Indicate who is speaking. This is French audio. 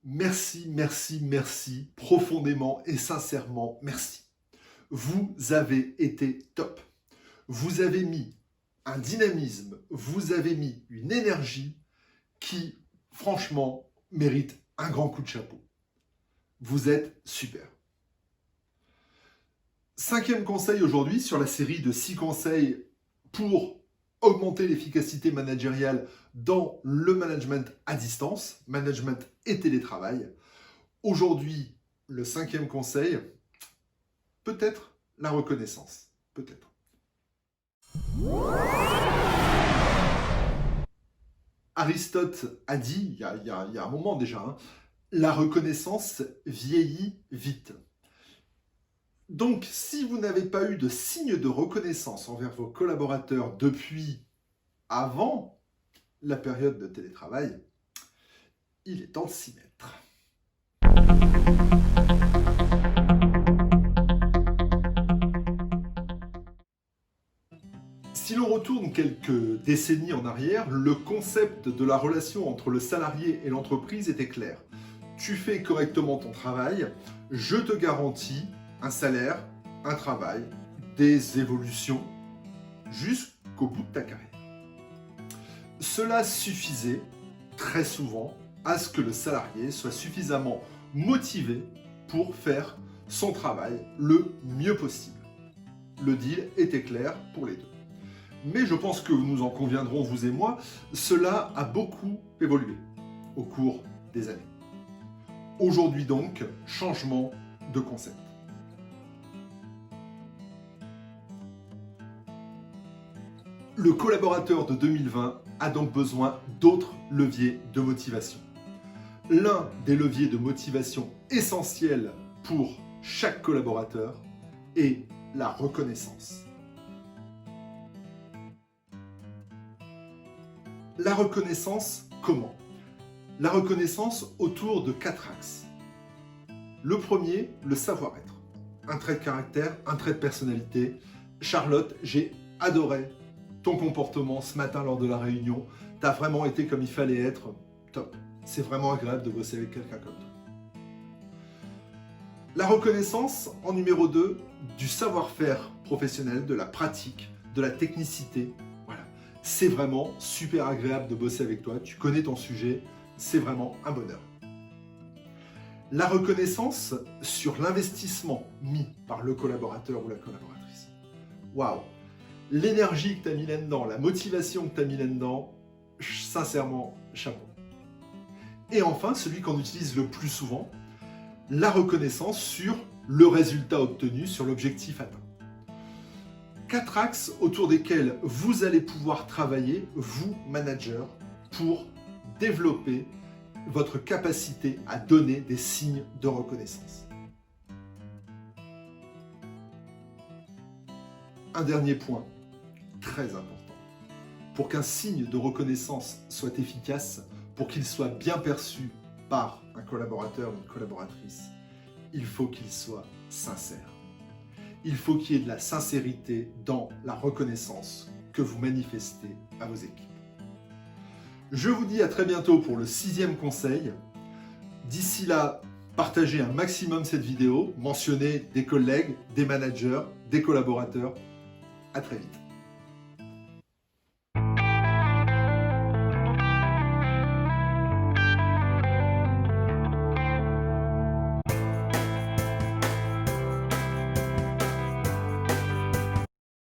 Speaker 1: Merci, merci, merci, profondément et sincèrement, merci. Vous avez été top. Vous avez mis un dynamisme, vous avez mis une énergie qui, franchement, mérite un grand coup de chapeau. Vous êtes super. 5e conseil aujourd'hui sur la série de 6 conseils pour augmenter l'efficacité managériale dans le management à distance, management et télétravail. Aujourd'hui, le 5e conseil, peut-être la reconnaissance. Peut-être. Aristote a dit, il y a un moment déjà, la reconnaissance vieillit vite. Donc, si vous n'avez pas eu de signe de reconnaissance envers vos collaborateurs depuis avant la période de télétravail, il est temps de s'y mettre. Si l'on retourne quelques décennies en arrière, le concept de la relation entre le salarié et l'entreprise était clair. Tu fais correctement ton travail, je te garantis un salaire, un travail, des évolutions, jusqu'au bout de ta carrière. Cela suffisait, très souvent, à ce que le salarié soit suffisamment motivé pour faire son travail le mieux possible. Le deal était clair pour les deux. Mais je pense que nous en conviendrons, vous et moi, cela a beaucoup évolué au cours des années. Aujourd'hui donc, changement de concept. Le collaborateur de 2020 a donc besoin d'autres leviers de motivation. L'un des leviers de motivation essentiels pour chaque collaborateur est la reconnaissance. La reconnaissance, comment? La reconnaissance autour de 4 axes. Le premier, le savoir-être. Un trait de caractère, un trait de personnalité. Charlotte, j'ai adoré ton comportement ce matin lors de la réunion. Tu as vraiment été comme il fallait être. Top. C'est vraiment agréable de bosser avec quelqu'un comme toi. La reconnaissance, en numéro 2, du savoir-faire professionnel, de la pratique, de la technicité. Voilà. C'est vraiment super agréable de bosser avec toi. Tu connais ton sujet. C'est vraiment un bonheur. La reconnaissance sur l'investissement mis par le collaborateur ou la collaboratrice. Waouh! L'énergie que tu as mis là-dedans, la motivation que tu as mis là-dedans, sincèrement, chapeau. Et enfin, celui qu'on utilise le plus souvent, la reconnaissance sur le résultat obtenu, sur l'objectif atteint. 4 axes autour desquels vous allez pouvoir travailler, vous, manager, pour développer votre capacité à donner des signes de reconnaissance. Un dernier point, très important. Pour qu'un signe de reconnaissance soit efficace, pour qu'il soit bien perçu par un collaborateur ou une collaboratrice, il faut qu'il soit sincère. Il faut qu'il y ait de la sincérité dans la reconnaissance que vous manifestez à vos équipes. Je vous dis à très bientôt pour le 6e conseil. D'ici là, partagez un maximum cette vidéo, mentionnez des collègues, des managers, des collaborateurs. À très vite.